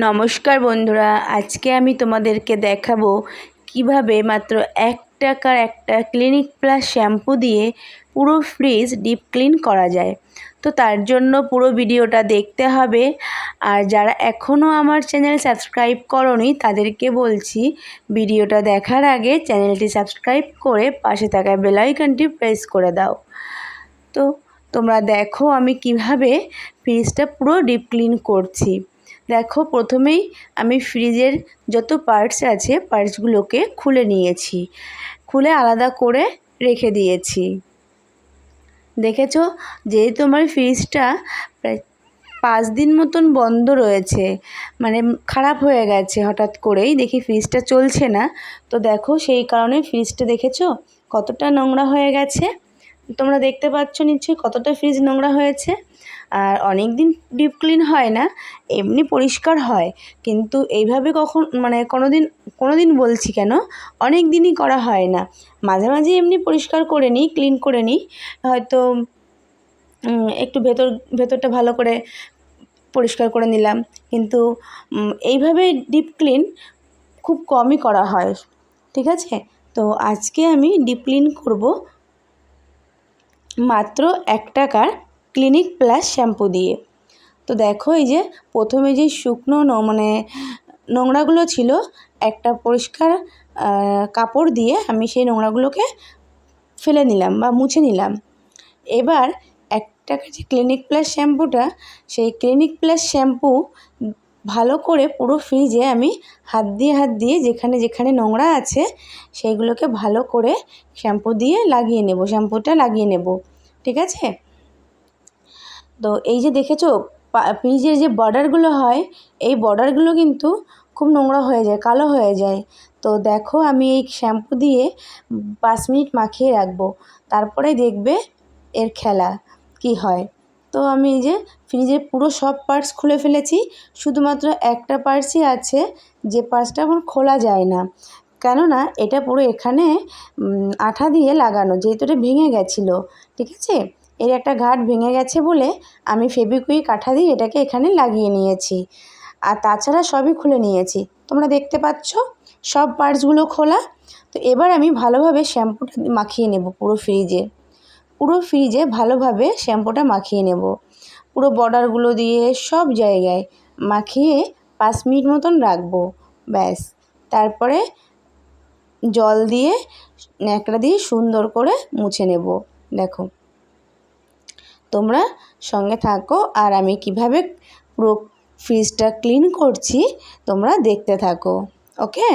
নমস্কার বন্ধুরা, আজকে আমি তোমাদেরকে দেখাবো কিভাবে মাত্র 1 টাকার একটা ক্লিনিক প্লাস শ্যাম্পু দিয়ে পুরো ফ্রিজ ডিপ ক্লিন করা যায়। তো তার জন্য পুরো ভিডিওটা দেখতে হবে। আর যারা এখনও আমার চ্যানেল সাবস্ক্রাইব করোনি তাদেরকে বলছি, ভিডিওটা দেখার আগে চ্যানেলটি সাবস্ক্রাইব করে পাশে থাকা বেল আইকনটি প্রেস করে দাও। তো তোমরা দেখো আমি কিভাবে ফ্রিজটা পুরো ডিপ ক্লিন করছি। দেখো, প্রথমেই আমি ফ্রিজের যত পার্টস আছে পার্টসগুলোকে খুলে নিয়েছি, খুলে আলাদা করে রেখে দিয়েছি। দেখেছো, যেহেতু আমার ফ্রিজটা প্রায় 5 দিন মতন বন্ধ রয়েছে, মানে খারাপ হয়ে গেছে, হঠাৎ করেই দেখি ফ্রিজটা চলছে না। তো দেখো, সেই কারণে ফ্রিজটা দেখেছো কতটা নোংরা হয়ে গেছে। তোমরা দেখতে পাচ্ছ নিশ্চয়ই কতটা ফ্রিজ নোংরা হয়েছে। আর অনেক দিন ডিপ ক্লিন হয় না, এমনি পরিষ্কার হয়, কিন্তু এইভাবে কোনো দিন বলছি কেন, অনেক দিনই করা হয় না। মাঝে মাঝে এমনি পরিষ্কার করে নিই, ক্লিন করে নিই, হয়তো একটু ভেতরটা ভালো করে পরিষ্কার করে নিলাম, কিন্তু এইভাবে ডিপ ক্লিন খুব কমই করা হয়। ঠিক আছে, তো আজকে আমি ডিপ ক্লিন করব মাত্র 1 টাকার ক্লিনিক প্লাস শ্যাম্পু দিয়ে। তো দেখো, এই যে প্রথমে যে শুকনো নোংরাগুলো ছিল, একটা পরিষ্কার কাপড় দিয়ে আমি সেই নোংরাগুলোকে ফেলে নিলাম বা মুছে নিলাম। এবার 1 টাকার যে ক্লিনিক প্লাস শ্যাম্পুটা, সেই ক্লিনিক প্লাস শ্যাম্পু ভালো করে পুরো ফ্রিজে আমি হাত দিয়ে যেখানে যেখানে নোংরা আছে সেইগুলোকে ভালো করে শ্যাম্পুটা লাগিয়ে নেব। ঠিক আছে, তো এই যে দেখেছো ফ্রিজের যে বর্ডারগুলো হয়, এই বর্ডারগুলো কিন্তু খুব নোংরা হয়ে যায়, কালো হয়ে যায়। তো দেখো, আমি এই শ্যাম্পু দিয়ে 5 মিনিট মাখিয়ে রাখবো, তারপরে দেখবে এর খেলা কি হয়। তো আমি এই যে ফ্রিজের পুরো সব পার্টস খুলে ফেলেছি, শুধুমাত্র একটা পার্টসই আছে যে পার্টসটা এখন খোলা যায় না, কেননা এটা পুরো এখানে আঠা দিয়ে লাগানো, যেহেতু এটা ভেঙে গেছিলো। ঠিক আছে, এর একটা ঘাট ভেঙে গেছে বলে আমি ফেভিকুইক আঠা দিয়ে এটাকে এখানে লাগিয়ে নিয়েছি, আর তাছাড়া সবই খুলে নিয়েছি। তোমরা দেখতে পাচ্ছ সব পার্টসগুলো খোলা। তো এবার আমি ভালোভাবে শ্যাম্পুটা মাখিয়ে নেব পুরো ফ্রিজে ভালোভাবে শ্যাম্পুটা মাখিয়ে নেব, পুরো বর্ডারগুলো দিয়ে সব জায়গায় মাখিয়ে 5 মিনিট মতন রাখবো, ব্যাস। তারপরে জল দিয়ে ন্যাকড়া দিয়ে সুন্দর করে মুছে নেব। দেখো, তোমরা সঙ্গে থাকো আর আমি কিভাবে পুরো ফ্রিজটা ক্লিন করছি তোমরা দেখতে থাকো। ওকে।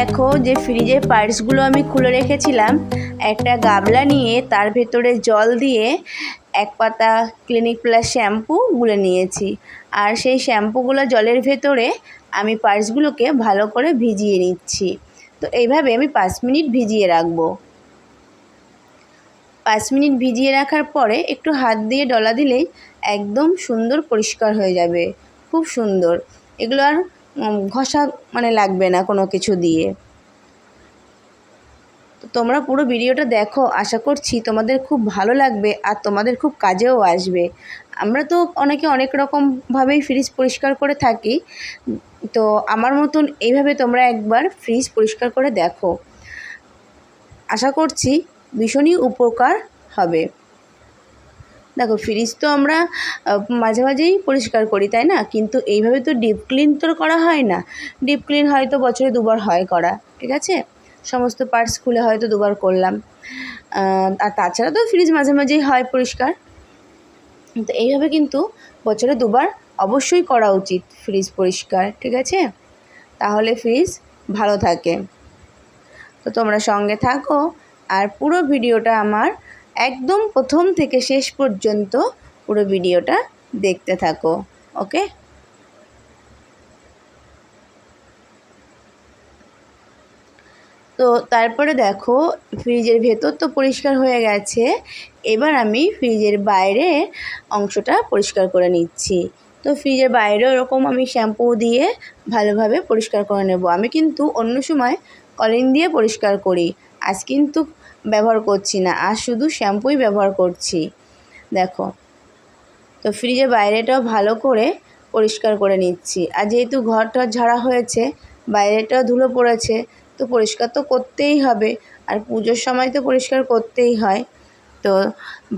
দেখো যে ফ্রিজের পার্টসগুলো আমি খুলে রেখেছিলাম, একটা গামলা নিয়ে তার ভেতরে জল দিয়ে এক পাতা ক্লিনিক প্লাস শ্যাম্পু গুলে নিয়েছি। আর সেই শ্যাম্পুগুলো জলের ভেতরে আমি পার্টসগুলোকে ভালো করে ভিজিয়ে নিচ্ছি। তো এইভাবে আমি 5 মিনিট ভিজিয়ে রাখবো। 5 মিনিট ভিজিয়ে রাখার পরে একটু হাত দিয়ে ডলা দিলেই একদম সুন্দর পরিষ্কার হয়ে যাবে, খুব সুন্দর। এগুলো আর ঘষা লাগবে না কোনো কিছু দিয়ে। তো তোমরা পুরো ভিডিওটা দেখো, আশা করছি তোমাদের খুব ভালো লাগবে আর তোমাদের খুব কাজেও আসবে। আমরা তো অনেকে অনেক রকমভাবেই ফ্রিজ পরিষ্কার করে থাকি, তো আমার মতন এইভাবে তোমরা একবার ফ্রিজ পরিষ্কার করে দেখো, আশা করছি ভীষণই উপকার হবে। দেখো ফ্রিজ তো আমরা মাঝে মাঝেই পরিষ্কার করি, তাই না? কিন্তু এইভাবে তো ডিপ ক্লিন তো করা হয় না। ডিপ ক্লিন হয়তো বছরে 2বার হয় করা, ঠিক আছে? সমস্ত পার্টস খুলে হয়তো 2বার করলাম। আর তাছাড়া তো ফ্রিজ মাঝে মাঝেই হয় পরিষ্কার। তো এইভাবে কিন্তু বছরে 2বার অবশ্যই করা উচিত ফ্রিজ পরিষ্কার, ঠিক আছে? তাহলে ফ্রিজ ভালো থাকে। তো তোমরা সঙ্গে থাকো আর পুরো ভিডিওটা আমার একদম প্রথম থেকে শেষ পর্যন্ত পুরো ভিডিওটা দেখতে থাকো, ওকে? তো তারপরে দেখো ফ্রিজের ভেতর তো পরিষ্কার হয়ে গেছে, এবার আমি ফ্রিজের বাইরে অংশটা পরিষ্কার করে নিচ্ছি। তো ফ্রিজের বাইরেও এরকম আমি শ্যাম্পু দিয়ে ভালোভাবে পরিষ্কার করে নেব। আমি কিন্তু অন্য সময় কলিন দিয়ে পরিষ্কার করি, আজ কিন্তু ব্যবহার করছি না, আজ শুধু শ্যাম্পুই ব্যবহার করছি। দেখো, তো ফ্রিজের বাইরেটাও ভালো করে পরিষ্কার করে নিচ্ছি। আর যেহেতু ঘরটা ঝাড়া হয়েছে, বাইরেটাও ধুলো পড়েছে, তো পরিষ্কার তো করতেই হবে। আর পুজোর সময় তো পরিষ্কার করতেই হয়। তো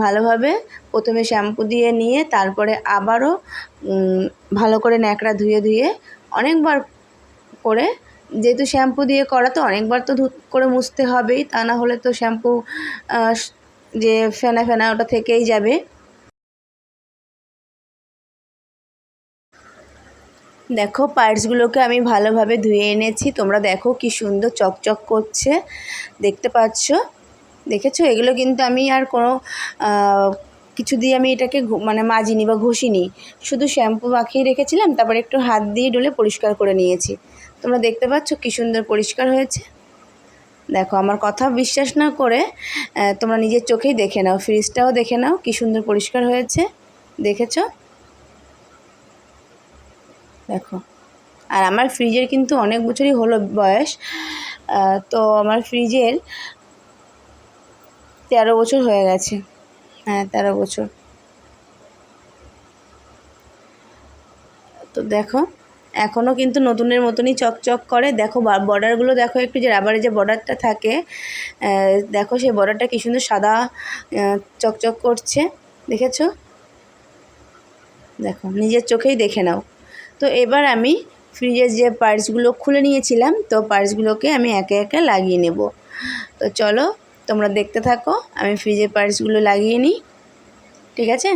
ভালোভাবে প্রথমে শ্যাম্পু দিয়ে নিয়ে তারপরে আবারও ভালো করে ন্যাকড়া ধুয়ে ধুয়ে অনেকবার করে, যেহেতু শ্যাম্পু দিয়ে করা তো অনেকবার তো করে মুছতে হবেই, তা না হলে তো শ্যাম্পু যে ফেনা ফেনা ওটা থেকেই যাবে। দেখো পার্টসগুলোকে আমি ভালোভাবে ধুয়ে এনেছি, তোমরা দেখো কি সুন্দর চকচক করছে, দেখতে পাচ্ছ? দেখেছো? এগুলো কিন্তু আমি আর কোনো কিছু দিয়ে আমি এটাকে মাজিনি বা ঘষিনি, শুধু শ্যাম্পু মাখিয়ে রেখেছিলাম, তারপরে একটু হাত দিয়ে ডলে পরিষ্কার করে নিয়েছি। তোমরা দেখতে পাচ্ছ কি সুন্দর পরিষ্কার হয়েছে। দেখো, আমার কথা বিশ্বাস না করে তোমরা নিজের চোখেই দেখে নাও, ফ্রিজটাও দেখে নাও কি সুন্দর পরিষ্কার হয়েছে, দেখেছো? দেখো, আর আমার ফ্রিজের কিন্তু অনেক বছরই হলো বয়স। তো আমার ফ্রিজের 13 বছর হয়ে গেছে। হ্যাঁ, 13 বছর। তো দেখো এখনও কিন্তু নতুনের মতনই চকচক করে। দেখো বর্ডারগুলো দেখো, একটু যে রাবারের যে বর্ডারটা থাকে, দেখো সেই বর্ডারটা কী সুন্দর সাদা চকচক করছে, দেখেছো? দেখো, নিজের চোখেই দেখে নাও। তো এবার আমি ফ্রিজের যে পার্টসগুলো খুলে নিয়েছিলাম, তো পার্টসগুলোকে আমি একে একে লাগিয়ে নেব। তো চলো তোমরা দেখতে থাকো, আমি ফ্রিজের পার্টসগুলো লাগিয়ে নিই, ঠিক আছে?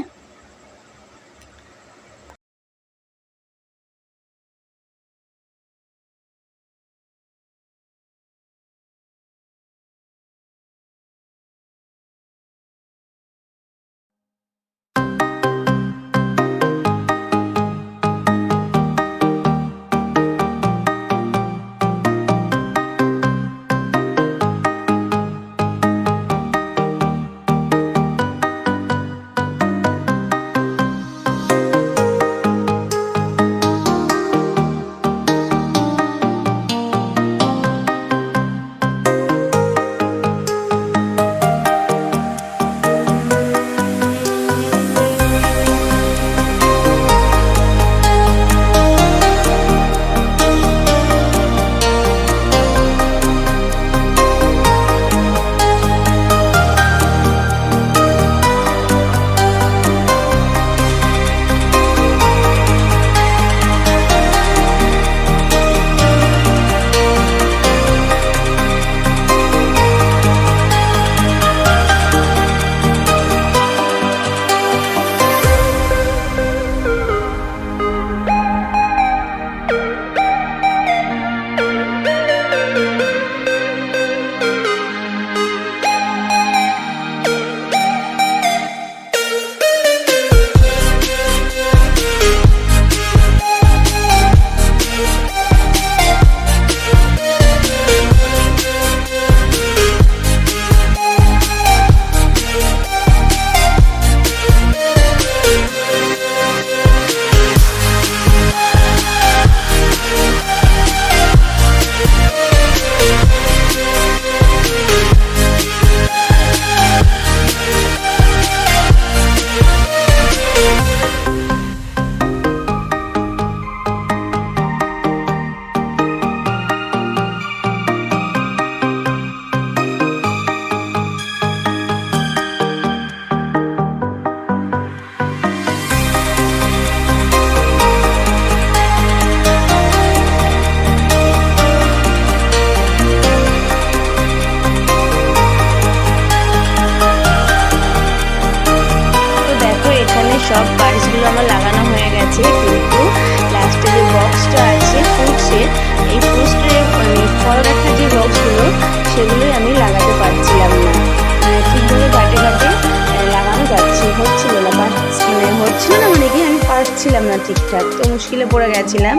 পারছিলাম না ঠিকঠাক, তো মুশকিলে পড়ে গেছিলাম।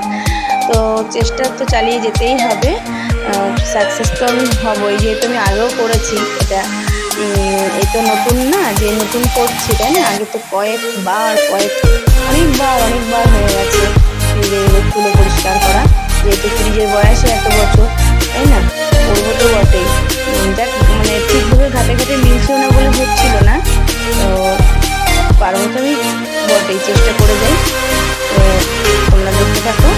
তো চেষ্টা তো চালিয়ে যেতেই হবে, সাকসেস তো আমি হবই, যেহেতু আমি আগেও করেছি এটা। এই তো নতুন না যে নতুন করছি, তাই না? আগে তো অনেকবার হয়ে গেছে ফ্রিজে খুলে পরিষ্কার করা, যেহেতু ফ্রিজের বয়সে এত বছর, তাই না? করবো তো বটেই। যাক, মানে ঠিকভাবে ঘাটে ঘাটে মিলছেও না বলে হচ্ছিল না, তো পারবো তো আমি বটেই, চেষ্টা করে যাই। তো তোমরা দেখতে থাকো।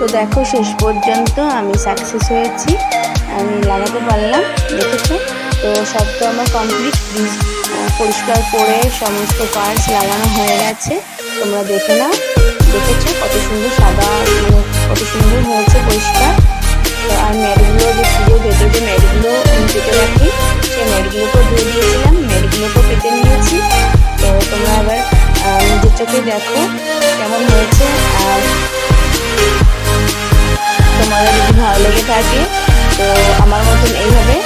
তো দেখো, শেষ পর্যন্ত আমি সাকসেস হয়েছি, আমি লাগাতে পারলাম, দেখেছো? তো সব তো আমার কমপ্লিট, ফ্রিজ পরিষ্কার করে সমস্ত পার্টস লাগানো হয়ে গেছে। তোমরা দেখে নাও, দেখেছো কত সুন্দর সাদা, মানে কত সুন্দর হয়েছে পরিষ্কার। তো আর ম্যাটগুলো যে ফ্রিজের ভেতরে যে ম্যাটগুলো দেখো কেমন হয়েছে। আর তোমাদের যদি ভালো লেগে থাকে তো আমার মতন এইভাবে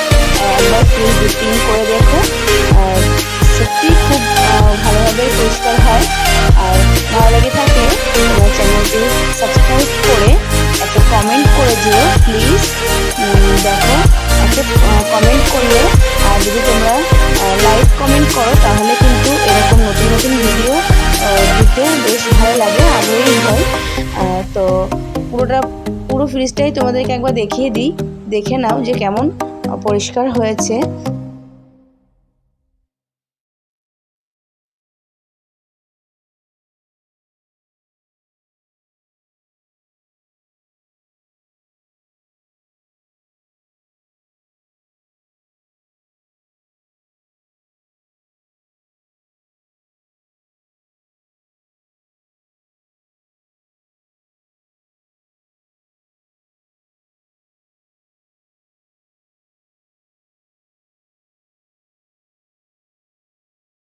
একবার ফ্রিজ ডিপ ক্লিন করে দেখো। সত্যি খুব ভালোভাবে পরিষ্কার হয়। আর ভালো লেগে থাকলে তোমার চ্যানেলটি সাবস্ক্রাইব করে একটা কমেন্ট করে দিও প্লিজ। দেখো একটা কমেন্ট করলে, আর যদি তোমরা লাইক কমেন্ট করো তাহলে কিন্তু এরকম নতুন নতুন ভিডিও দিতে বেশ ভালো লাগে, আগ্রহী হয়। তো পুরো ফ্রিজটাই তোমাদেরকে একবার দেখিয়ে দিই, দেখে নাও যে কেমন পরিষ্কার হয়েছে।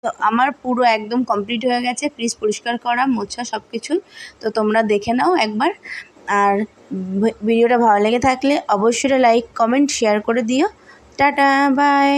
তো আমার পুরো একদম কমপ্লিট হয়ে গেছে ফ্রিজ পরিষ্কার করা, মোছা সব কিছু। তো তোমরা দেখে নাও একবার। আর ভিডিওটা ভালো লেগে থাকলে অবশ্যই লাইক কমেন্ট শেয়ার করে দিও। Tata bye.